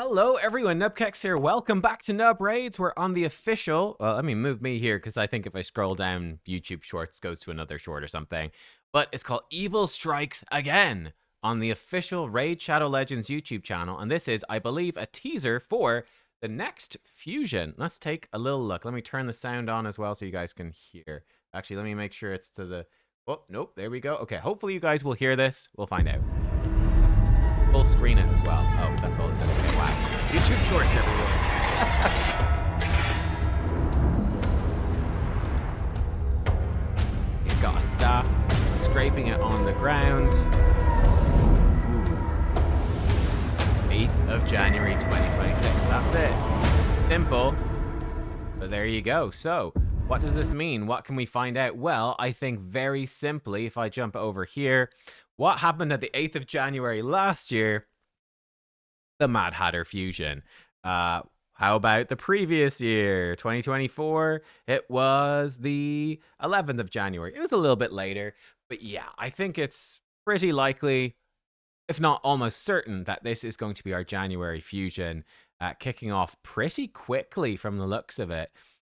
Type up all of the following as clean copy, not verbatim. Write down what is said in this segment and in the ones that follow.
Hello, everyone. Nubkeks here. Welcome back to Nub Raids. We're on the official. Well, let me move me here because I think if I scroll down, YouTube Shorts goes to another short or something. But it's called Evil Strikes Again on the official Raid Shadow Legends YouTube channel. And this is, I believe, a teaser for the next fusion. Let's take a little look. Let me turn the sound on as well so you guys can hear. Actually, let me make sure it's to the. Oh, nope. There we go. Okay. Hopefully, you guys will hear this. We'll find out. Full screen it as well. Oh, that's all it is. Okay, wow. YouTube Shorts everywhere. He's got a staff, scraping it on the ground. Ooh. 8th of January 2026. That's it. Simple. But there you go. So, what does this mean? What can we find out? Well, I think very simply, if I jump over here, what happened at the 8th of January last year? The Mad Hatter Fusion. How about the previous year, 2024? It was the 11th of January. It was a little bit later. But yeah, I think it's pretty likely, if not almost certain, that this is going to be our January fusion, kicking off pretty quickly from the looks of it.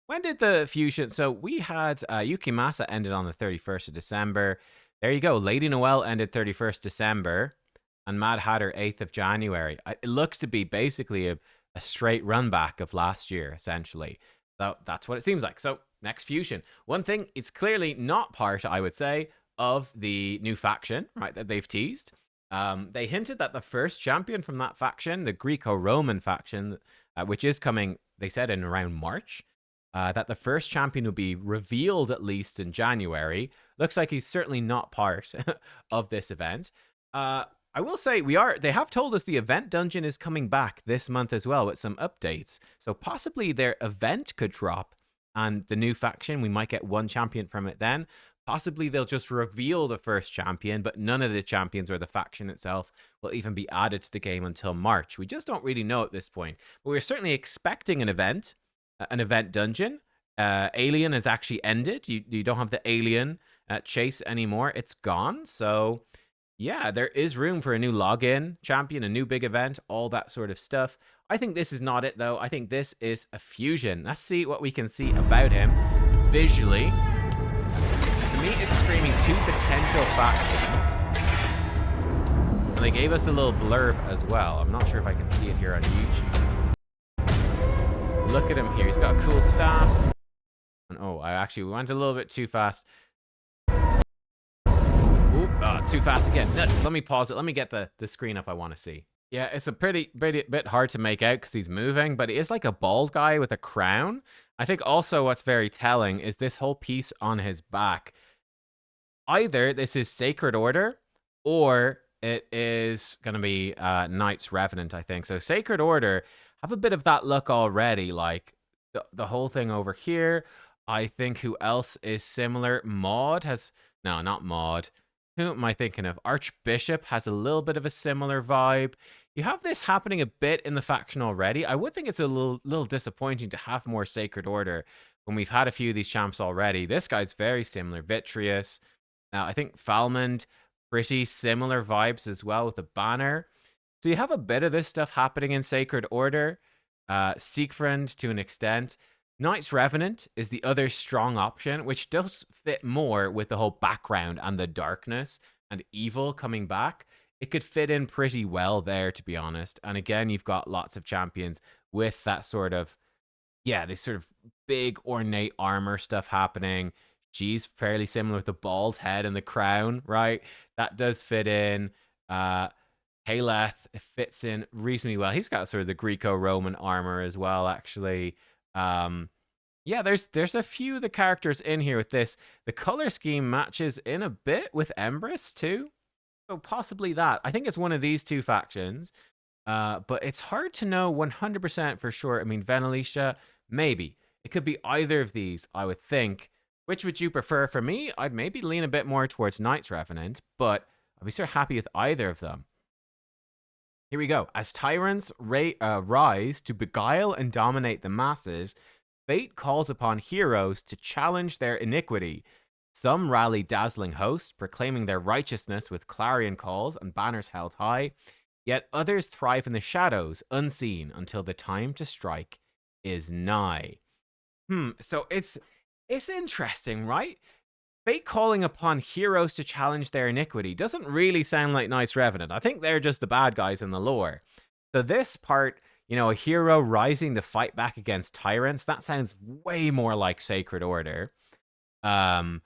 When did the fusion? So we had Yukimasa ended on the 31st of December. There you go. Lady Noel ended 31st December. And Mad Hatter 8th of January. It looks to be basically a straight run back of last year, essentially. So that's what it seems like. So next fusion. One thing, it's clearly not part, I would say, of the new faction, right, that they've teased. They hinted that the first champion from that faction, the Greco-Roman faction, which is coming, they said, in around March, that the first champion will be revealed at least in January. Looks like he's certainly not part of this event. I will say they have told us the event dungeon is coming back this month as well with some updates. So possibly their event could drop and the new faction, we might get one champion from it then. Possibly they'll just reveal the first champion, but none of the champions or the faction itself will even be added to the game until March. We just don't really know at this point. But we're certainly expecting an event dungeon. Alien has actually ended. You don't have the alien chase anymore. It's gone. So yeah, there is room for a new login champion, a new big event, all that sort of stuff. I think this is not it, though. I think this is a fusion. Let's see what we can see about him visually. To me, it's screaming two potential factions. And they gave us a little blurb as well. I'm not sure if I can see it here on YouTube. Look at him here. He's got a cool staff. And oh, we went a little bit too fast. Too fast again. Let me pause it. Let me get the screen up I want to see. Yeah, it's a pretty bit hard to make out because he's moving, but he is like a bald guy with a crown. I think also what's very telling is this whole piece on his back. Either this is Sacred Order or it is going to be Knights Revenant, I think. So Sacred Order have a bit of that look already, like the whole thing over here. I think who else is similar? Maud has... No, not Maud. Who am I thinking of? Archbishop has a little bit of a similar vibe. You have this happening a bit in the faction already. I would think it's a little disappointing to have more Sacred Order when we've had a few of these champs already. This guy's very similar. Vitreous. I think Falmond, pretty similar vibes as well with the banner. So you have a bit of this stuff happening in Sacred Order. Siegfried to an extent. Knights Revenant is the other strong option, which does fit more with the whole background and the darkness and evil coming back. It could fit in pretty well there, to be honest. And again, you've got lots of champions with that sort of, yeah, this sort of big ornate armor stuff happening. She's fairly similar with the bald head and the crown, right? That does fit in. Haleth, it fits in reasonably well. He's got sort of the Greco-Roman armor as well, actually. Yeah, there's a few of the characters in here with this. The color scheme matches in a bit with Empress too. So possibly that. I think it's one of these two factions. But it's hard to know 100% for sure. I mean, Venalicia, maybe. It could be either of these, I would think. Which would you prefer? For me, I'd maybe lean a bit more towards Knights Revenant, but I'd be sort of happy with either of them. Here we go. As tyrants rise to beguile and dominate the masses, fate calls upon heroes to challenge their iniquity. Some rally dazzling hosts, proclaiming their righteousness with clarion calls and banners held high. Yet others thrive in the shadows, unseen, until the time to strike is nigh. So it's interesting, right? Fate calling upon heroes to challenge their iniquity doesn't really sound like Knights Revenant. I think they're just the bad guys in the lore. So this part, a hero rising to fight back against tyrants, that sounds way more like Sacred Order. Um,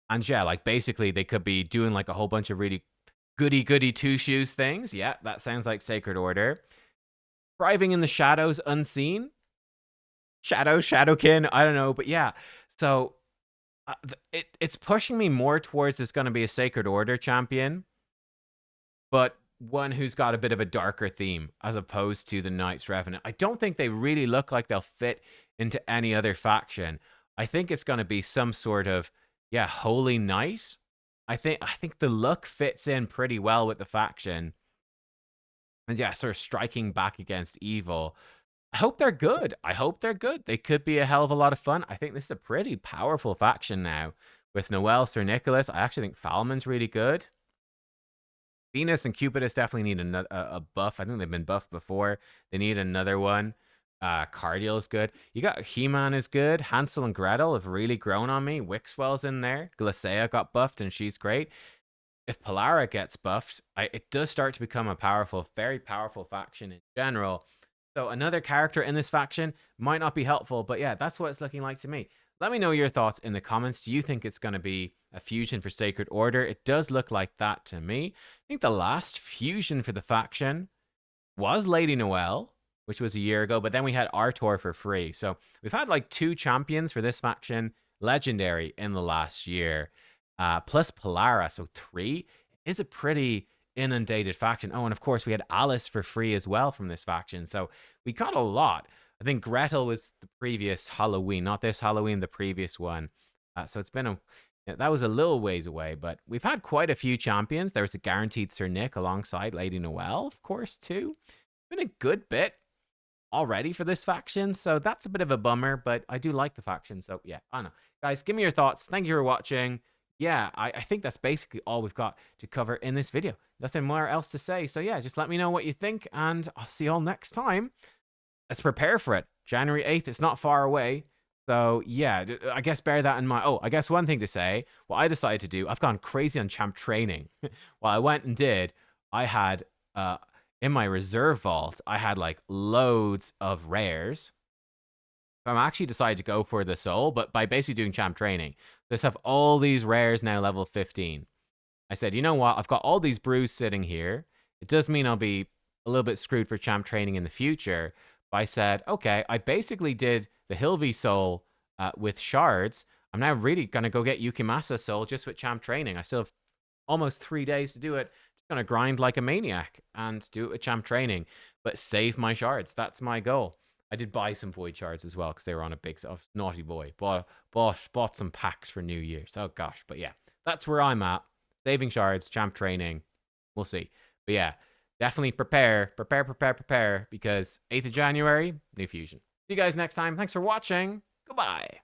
and yeah, like basically they could be doing like a whole bunch of really goody two shoes things. Yeah, that sounds like Sacred Order. Thriving in the shadows, unseen. Shadowkin, I don't know, but yeah. So it's pushing me more towards this going to be a Sacred Order champion, but one who's got a bit of a darker theme as opposed to the Knights Revenant. I don't think they really look like they'll fit into any other faction. I think it's going to be some sort of Holy Knight. I think the look fits in pretty well with the faction. And yeah, sort of striking back against evil. I hope they're good. I hope they're good. They could be a hell of a lot of fun. I think this is a pretty powerful faction now. With Noel, Sir Nicholas, I actually think Falman's really good. Venus and Cupidus definitely need a buff. I think they've been buffed before. They need another one. Cardial is good. You got He-Man is good. Hansel and Gretel have really grown on me. Wixwell's in there. Glycea got buffed and she's great. If Polara gets buffed, it does start to become a powerful, very powerful faction in general. So another character in this faction might not be helpful, but yeah, that's what it's looking like to me. Let me know your thoughts in the comments. Do you think it's going to be a fusion for Sacred Order? It does look like that to me. I think the last fusion for the faction was Lady Noelle, which was a year ago, but then we had Artor for free. So we've had like 2 champions for this faction, legendary, in the last year. Plus Polara, so 3 is a pretty inundated faction. Oh, and of course we had Alice for free as well from this faction. So we got a lot. I think Gretel was the previous Halloween, not this Halloween, the previous one. So it's been that was a little ways away, but we've had quite a few champions. There's a guaranteed Sir Nick alongside Lady Noelle, of course, too. Been a good bit already for this faction, so that's a bit of a bummer, but I do like the faction, so yeah, I don't know. Guys, give me your thoughts. Thank you for watching. Yeah, I think that's basically all we've got to cover in this video. Nothing more else to say, so yeah, just let me know what you think, and I'll see you all next time. Let's prepare for it. January 8th, it's not far away. So yeah, I guess bear that in mind. Oh, I guess one thing to say, what I decided to do, I've gone crazy on champ training. What I went and did, I had in my reserve vault, I had like loads of rares. So I'm actually decided to go for the soul, but by basically doing champ training. Just have all these rares now level 15. I said, you know what? I've got all these brews sitting here. It does mean I'll be a little bit screwed for champ training in the future. But I said, okay, I basically did the Hilvi soul with shards. I'm now really going to go get Yukimasa soul just with champ training. I still have almost 3 days to do it. Just going to grind like a maniac and do it with champ training, but save my shards. That's my goal. I did buy some void shards as well because they were on a big naughty boy. Bought some packs for New Year's. Oh gosh, but yeah, that's where I'm at. Saving shards, champ training. We'll see. But yeah, definitely prepare because 8th of January, new fusion. See you guys next time. Thanks for watching. Goodbye.